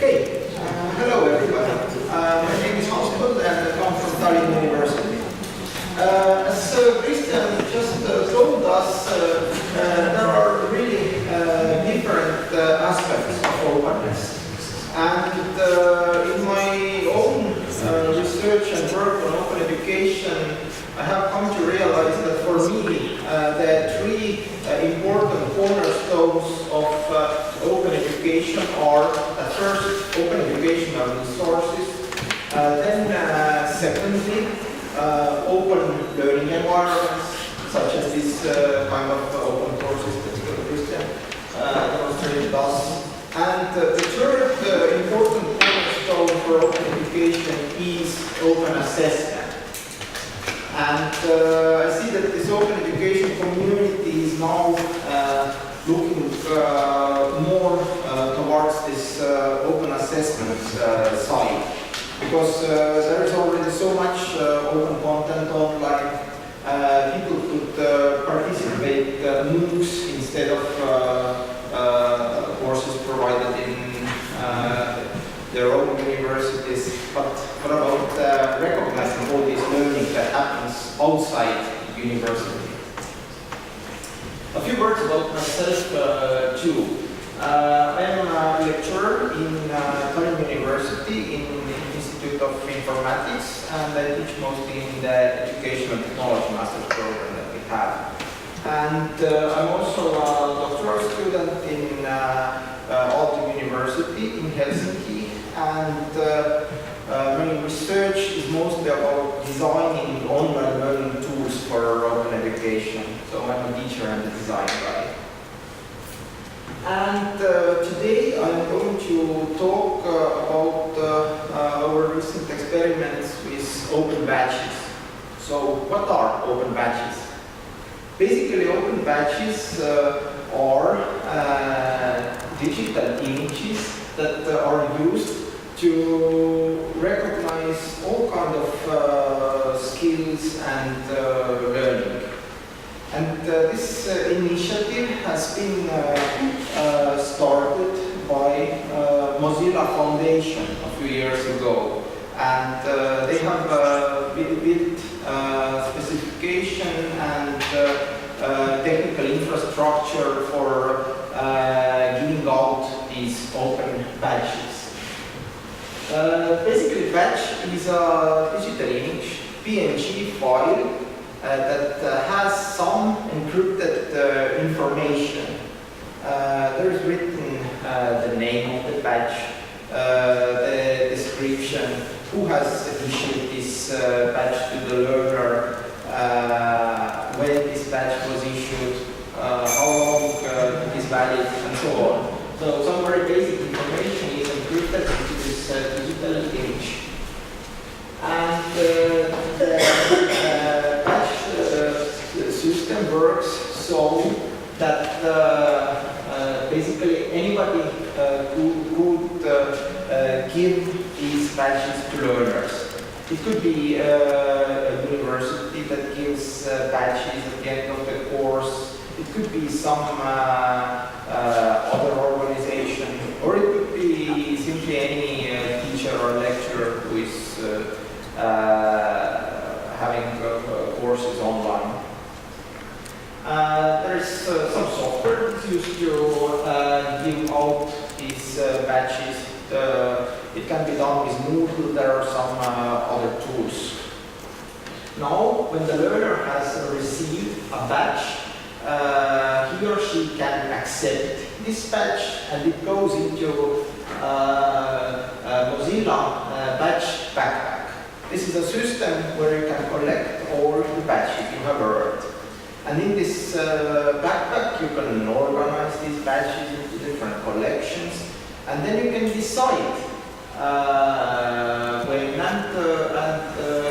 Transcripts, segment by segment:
Okay, hello everybody. My name is Hans and I come from Tallinn University. As Christian just told us, there are really different aspects of openness. And in my own research and work on open education, I have come to realize that for me, the three important cornerstones of open education are first, open educational resources, then secondly, open learning environments, such as this kind of open courses that Christian demonstrated us. And the third important cornerstone for open education is open assessment. And I see that this open education community is now looking more towards this open assessment side, because there is already so much open content online. People could participate MOOCs instead of courses provided in their own universities. But what about recognizing all this learning that happens outside university? A few words about myself too. I am a lecturer in Tallinn University in the Institute of Informatics, and I teach mostly in the Educational Technology Master's program that we have. And I'm also a doctoral student in OLRO University in Helsinki, and my research is mostly about designing online learning tools for open education. So I'm a teacher and a design guy. And today I'm going to talk about our recent experiments with open badges. So what are open badges? Basically, open badges are digital images that are used to recognize all kinds of skills and learning. And this initiative has been started by Mozilla Foundation a few years ago. And they have built specification and technical infrastructure for giving out these open badges. Basically, badge is a digital image, PNG file that has some encrypted information. There is written the name of the badge, the description, who has issued this badge to the learner, when this badge was issued, how long it is valid, and so on. So some very basic information is encrypted into this digital image. And the badge system works so that basically anybody could give these badges to learners. It could be a university that gives badges at the end of the course. It could be some other organization, or it could be simply any teacher or lecturer who is having courses online. There's some software that's used to give out these badges. It can be done with Moodle. There are some other tools. Now, when the learner has received a badge, he or she can accept this badge, and it goes into Mozilla badge backpack. This is a system where you can collect all the badges you have earned. And in this backpack, you can organize these badges into different collections, and then you can decide when and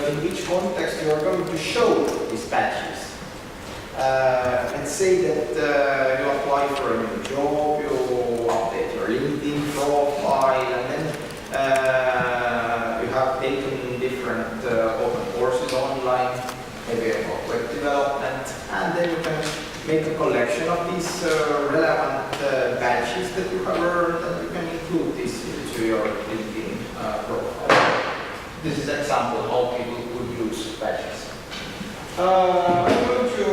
in which context you are going to show these badges. Let's say that you apply for a new job, you update your LinkedIn profile, and then you have taken different open courses online, maybe about web development, and then you can make a collection of these relevant badges that you have earned, and you can include this into to your LinkedIn profile. This is an example of how people could use badges. I'm going to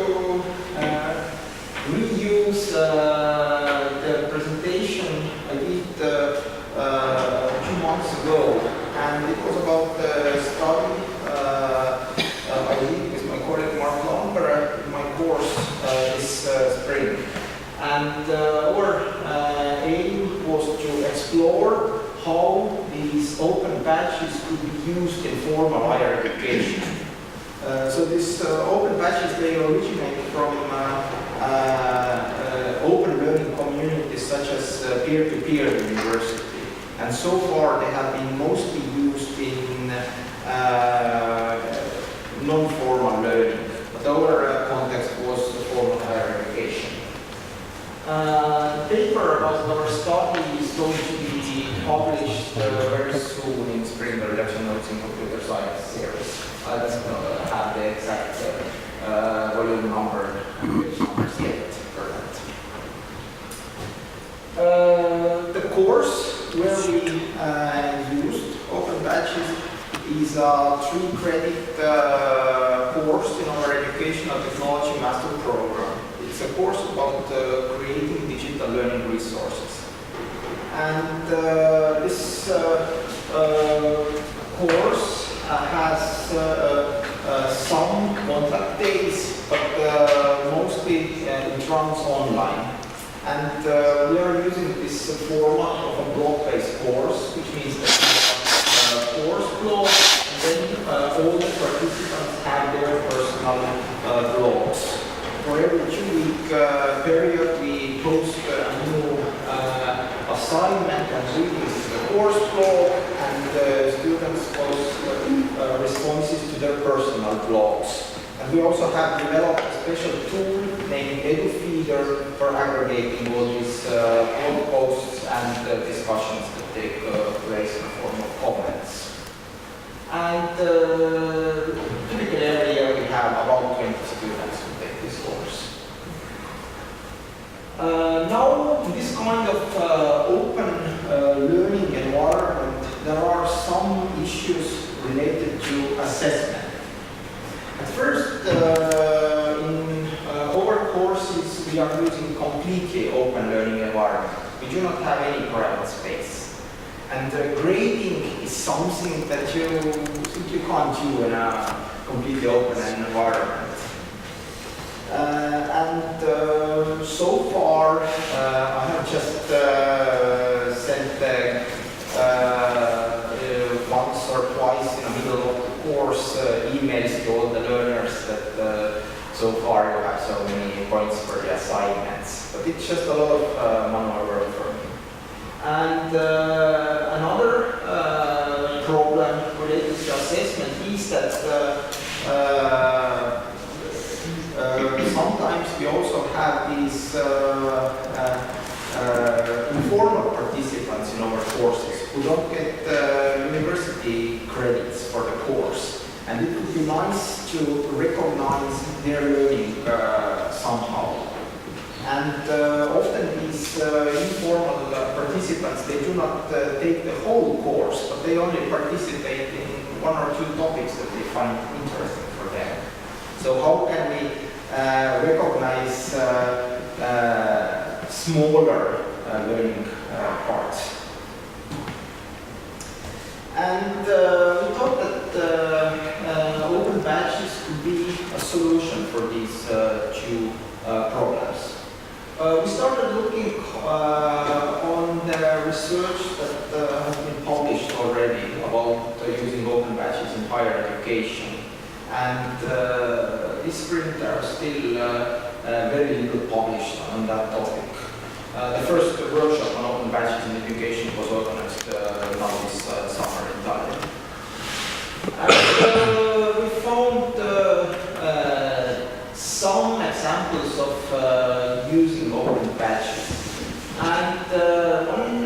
reuse the presentation I did 2 months ago, and it was about the study I did with my colleague Mark Lomber in my course this spring. And our aim was to explore how these open badges could be used in formal higher education. So these open badges, they originate from open learning communities such as peer-to-peer university. And so far they have been mostly used in non-formal learning. But our context was formal higher education. The paper about our study is going to be published very soon in spring, the reduction notes in computer science series. I don't have the exact volume number and page numbers yet for that. The course where we used open badges is a 3-credit course in our Educational Technology Master Program. It's a course about creating digital learning resources. And this course has some contact days, but mostly it runs online. And we are using this format of a blog-based course, which means that we have a course blog, and then all the participants have their personal blogs. For every 2-week period, we post a new assignment and readings to the course blog, and students post responses to their personal blogs. And we also have developed a special tool named EduFeeder for aggregating all these blog posts and discussions that take place in the form of comments. And typically every year we have about 20 students who take this course. Now, in this kind of open learning environment, there are some issues related to assessment. At first, in our courses, we are using completely open learning environment. We do not have any private space. And grading is something that you simply can't do in a completely open environment. So far, I have just sent once or twice in the middle of the course emails to all the learners that so far you have so many points for the assignments. But it's just a lot of manual work for me. And another problem related to assessment is that sometimes we also have these informal participants in our courses who don't get university credits for the course. And it would be nice to recognize their learning somehow. And often these informal participants, they do not take the whole course, but they only participate in 1 or 2 topics that they find interesting for them. So how can we recognize smaller learning parts? And we thought that open badges could be a solution for these 2 problems. We started looking on the research that has been published already about using open badges in higher education. And this spring there are still very little published on that topic. The first workshop on open badges in education was organized now this summer in Tallinn. And we found some examples of using open badges. And one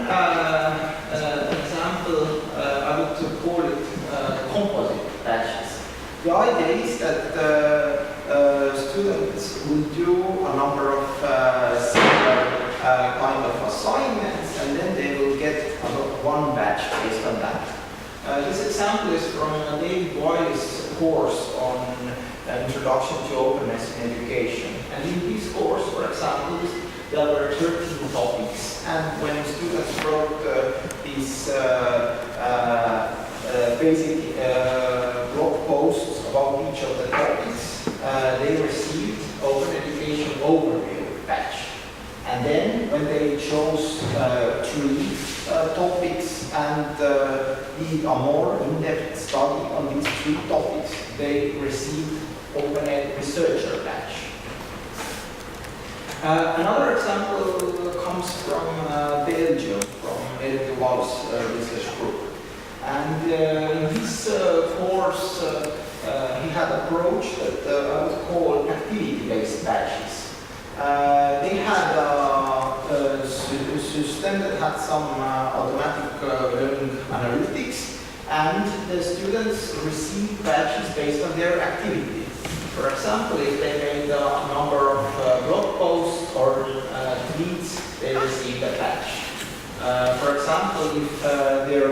example, I would call it composite badges. The idea is that students will do a number of similar kind of assignments, and then they will get one batch based on that. This example is from David Wiley's course on Introduction to Openness in Education. And in this course, for example, there were 13 topics. And when students wrote these basic blog posts about each of the topics, they received Open Education Overview batch. And then when they chose 3 topics and did a more in-depth study on these 3 topics, they received Open Ed Researcher badge. Another example comes from Belgium, from Erik de Waal's research group. And in this course, he had an approach that I would call activity-based badges. They had a system that had some automatic learning analytics, and the students received badges based on their activity. For example, if they made a number of blog posts or tweets, they received a badge. For example, if their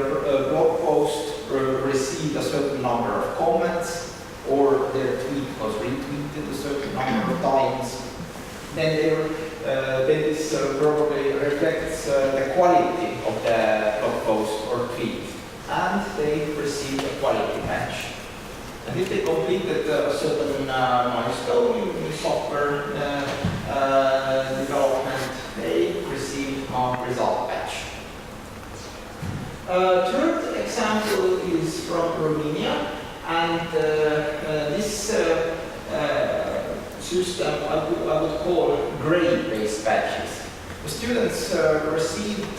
blog post received a certain number of comments, or their tweet was retweeted a certain number of times, then this probably reflects the quality of the blog post or tweet, and they receive a quality badge. And if they completed a certain milestone in software development, they receive a result badge. Third example is from Romania, and this system I would call grade-based badges. The students received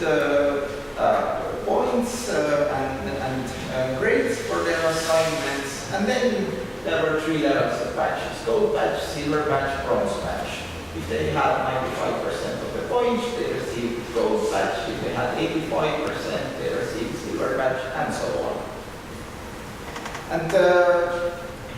points and grades for their assignments, and then there were 3 levels of badges: gold badge, silver badge, bronze badge. If they had 95% of the points, they received gold badge. If they had 85%, they received silver badge, and so on. And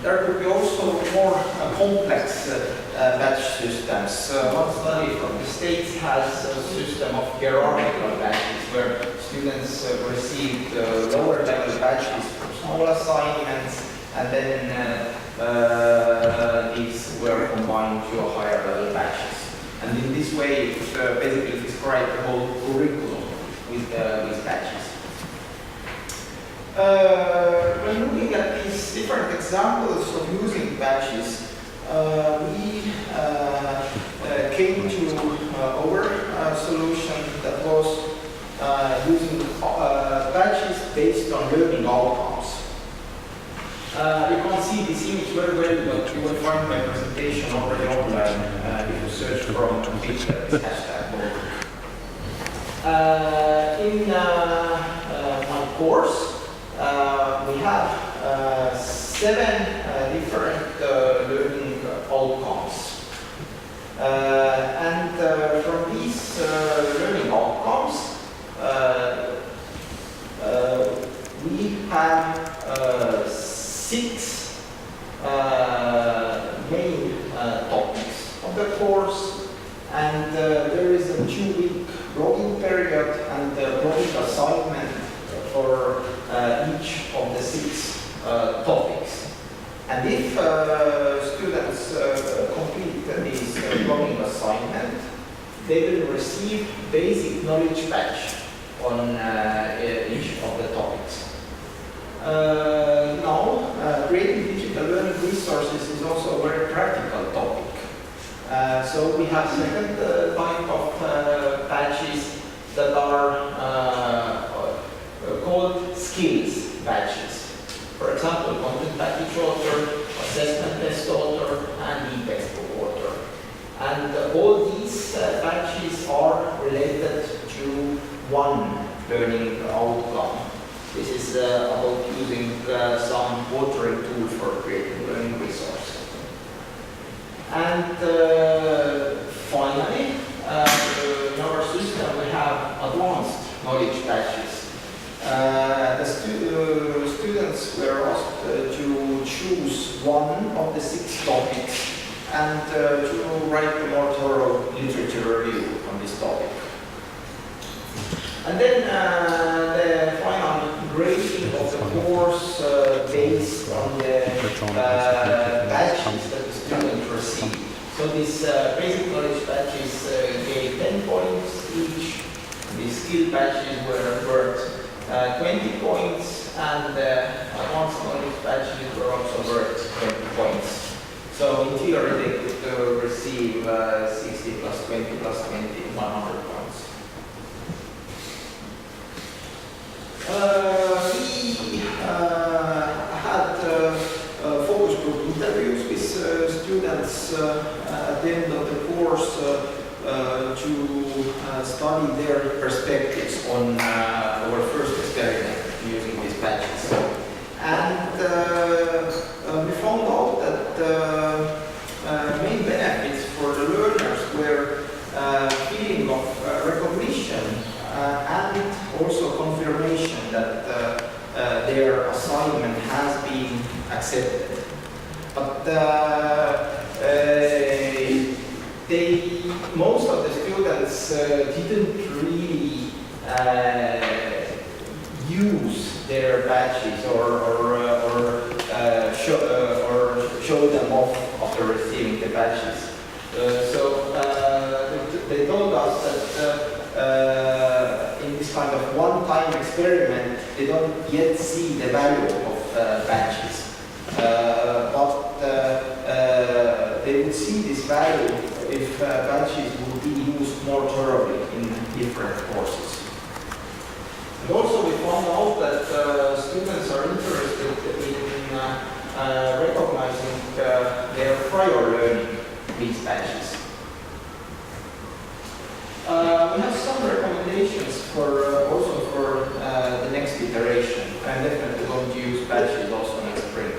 there could be also more complex badge systems. One study from the States has a system of hierarchical badges where students received lower level badges for small assignments, and then these were combined to a higher level badges. And in this way, it basically described the whole curriculum with badges. When looking at these different examples of using badges, we came to our solution that was using badges based on learning outcomes. You can't see this image very well, but you will find my presentation already online if you search from Twitter, this hashtag Boldic. In my course, we have 7 different learning outcomes. And from these learning outcomes, we have 6 main topics of the course, and there is a 2-week blogging period and a blogging assignment for each of the 6 topics. And if students complete this blogging assignment, they will receive basic knowledge badge on each of the topics. Now, creating digital learning resources is also a very practical topic. So we have second type of badges that are called skills badges. For example, content package author, assessment test author, and e-textbook author. And all these badges are related to one learning outcome. This is about using some authoring tool for creating learning resources. And finally, in our system we have advanced knowledge badges. The students were asked to choose one of the 6 topics and to write a more thorough literature review on this topic. And then the badges that the student received. So these basic knowledge badges gave 10 points each. These skill badges were worth 20 points, and advanced knowledge badges were also worth 20 points. So in theory they could receive 60 plus 20 plus 20, 100 points. We had focus group interviews with students at the end of the course to study their perspectives on our first experiment using these badges. And we found out that the main benefits for the learners were feeling of recognition and also confirmation that their assignment has been accepted. But most of the students didn't really use their badges or show them off after receiving the badges. So they told us that in this kind of one-time experiment, they don't yet see the value of badges. But they would see this value if badges would be used more thoroughly in different courses. And also we found out that students are interested in recognizing their prior learning these badges. We have some recommendations for also for the next iteration. I'm definitely going to use badges also next spring.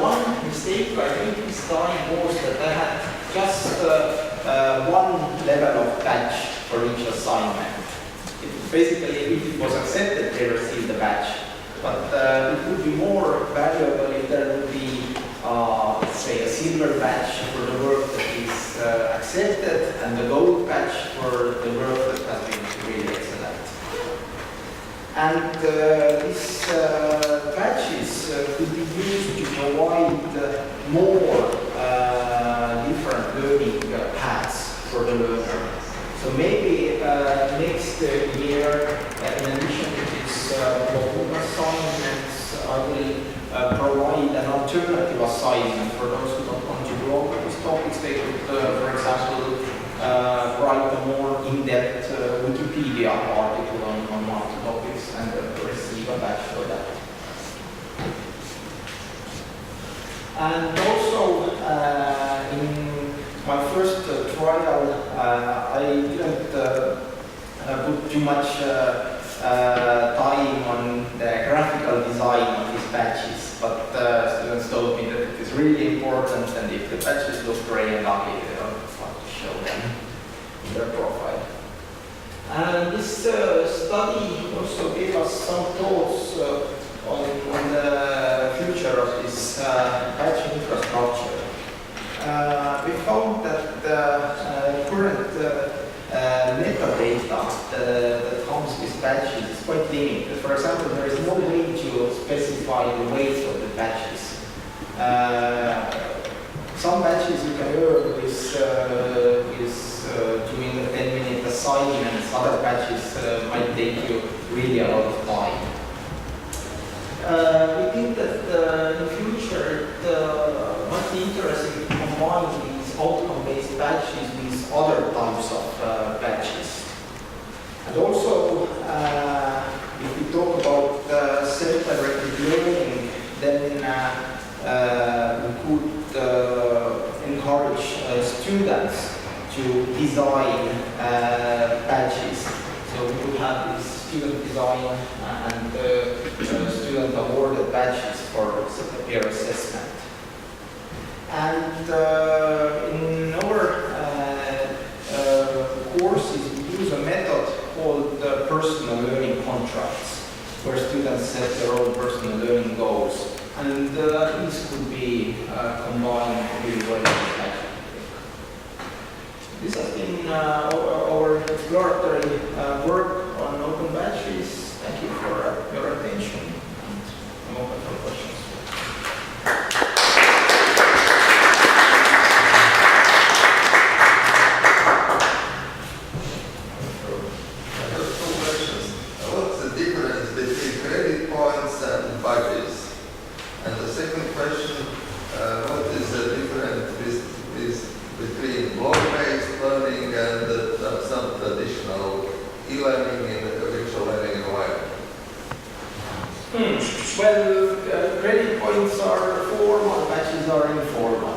One mistake I made this time was that I had just one level of badge for each assignment. Basically, if it was accepted, they received the badge. But it would be more valuable if there would be, let's say, a silver badge for the work that is accepted and the gold badge for the work that has been really excellent. And these badges could be used to provide more different learning paths for the learner. So maybe next year, in addition to these block assignments, I will provide an alternative assignment for those who don't want to block these topics. They could, for example, write a more in-depth Wikipedia article on one of the topics and receive a badge for that. And also, in my first trial, I didn't put too much time on the graphical design of these badges, but students told me that it is really important, and if the badges look gray and ugly, they don't want to show them in their profile. And this study also gave us some thoughts on the future of this badge infrastructure. We found that the current metadata that comes with badges is quite limited. For example, there is no way to specify the weight of the badges. Some badges you can earn with doing a 10-minute assignments. Other badges might take you really a lot of time. We think that in the future it might be interesting to combine these outcome-based badges with other types of badges. And also, if we talk about self-directed learning, then we could encourage students to design badges. So we could have this student design and student awarded badges for peer assessment. And in our courses, we use a method called personal learning contracts, where students set their own personal learning goals. And these could be combined really well with badges. This has been our exploratory work on open badges. Thank you for your attention. e-learning in virtual learning environment? Well, credit points are formal, batches are informal.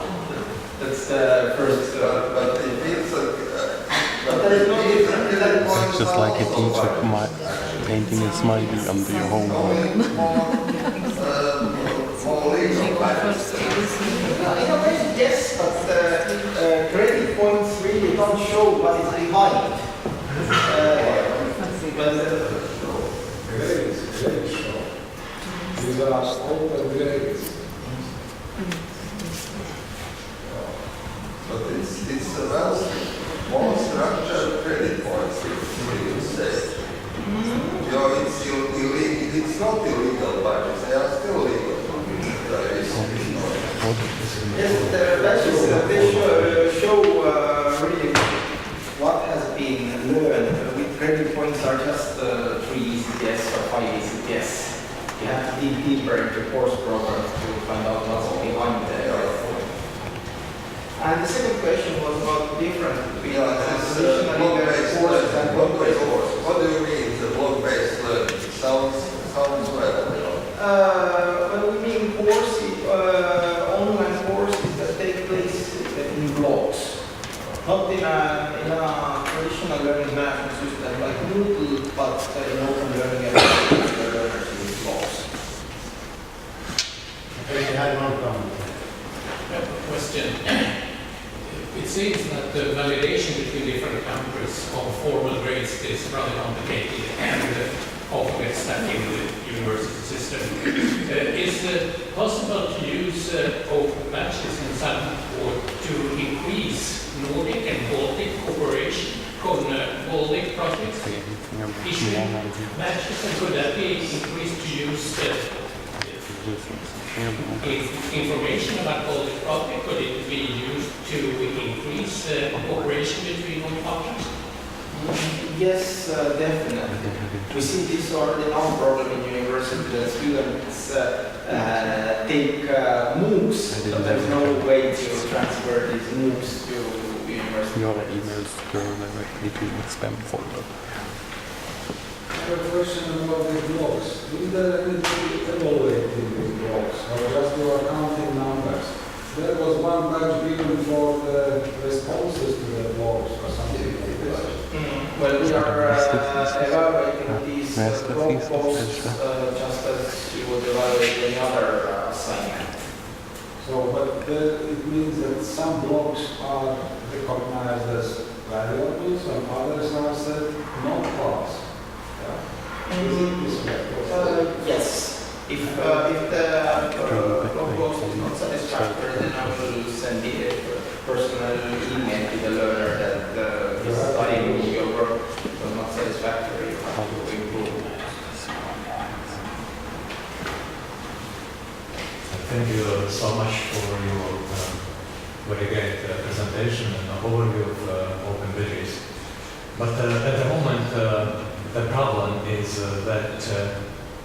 That's the first. But it means but there is no difference. It's just like a teacher painting a smiley under your homework. More legal batches. In a way, yes, but credit points really don't show what is behind. Grades show. These are open grades. But it's a well more structured credit points, you say. It's illegal. It's not illegal badges. They are still legal. Yes, the badges they show really what has been learned. With credit points are just 3 easy yes or 5 easy yes. You have to dig deeper into course programs to find out what's behind there. And the second question was about the difference between traditional courses and block-based courses. What do you mean the block-based learning? Sounds well. When we mean courses, online courses that take place in blocks, not in a traditional learning management system like Moodle, but in open learning environment where learners use blocks. Okay, I had one comment. I have a question. It seems that the validation between different countries of formal grades is rather complicated and often gets stuck in the university system. Is it possible to use open batches in some or to increase Nordic and Baltic cooperation on Boldic projects? Issue batches, and could that be increased to use information about Boldic project? Could it be used to increase cooperation between all partners? Yes, definitely. We see this already now problem in university that students take MOOCs, but there's no way to transfer these MOOCs to university. Your emails go directly to the spam folder. I have a question about the blocks. Is there anything evaluating these blocks, or just you are counting numbers? There was one batch given for the responses to the blocks or something like that. Well, we are evaluating these blog posts just as you would evaluate any other assignment. So, but it means that some blocks are recognized as valuables and others are said not pass. Is it this way? Yes. If the blog post is not satisfactory, then I will send a personal email to the learner that is studying your work was not satisfactory. You have to improve. Thank you so much for your very great presentation and overview of open badges. But at the moment, the problem is that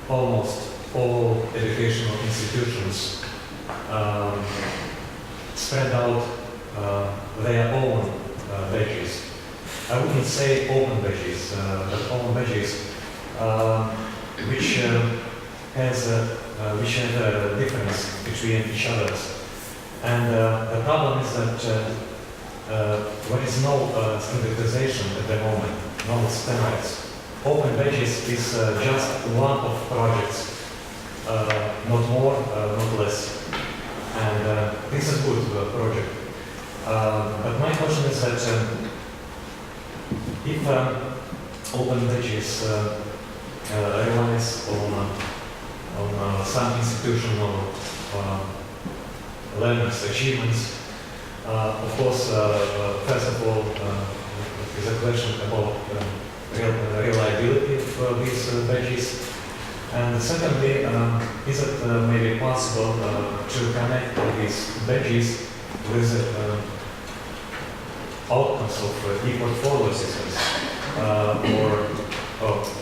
almost all educational institutions spread out their own badges. I wouldn't say open badges, but own badges which have a difference between each others. And the problem is that there is no standardization at the moment, no standards. Open badges is just one of projects, not more, not less. And this is a good project. But my question is that if open badges relies on some institutional learners' achievements, of course, first of all, is a question about reliability of these badges. And secondly, is it maybe possible to connect these badges with outcomes of e-portfolio systems or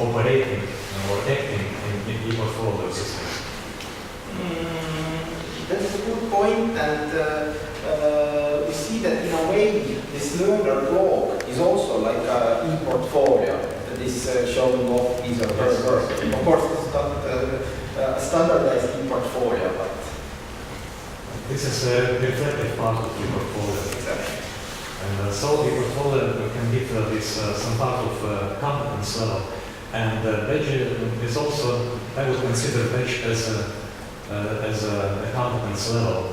operating or acting in e-portfolio systems? That's a good point, and we see that in a way this learner blog is also like an e-portfolio that is showing off his or her work. Of course, it's not a standardized e-portfolio, but This is a reflective part of the portfolio. exactly. And so the portfolio can give this some part of competence level. And badge is also, I would consider badge as a competence level.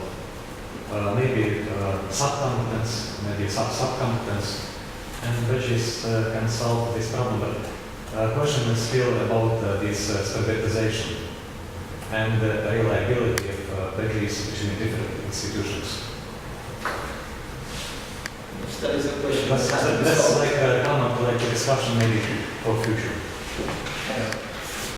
Maybe sub-competence, maybe sub-competence, and badges can solve this problem. But question is still about this standardization and the reliability of badges between different institutions. That is a question. That's like a common like discussion maybe for future. Yeah.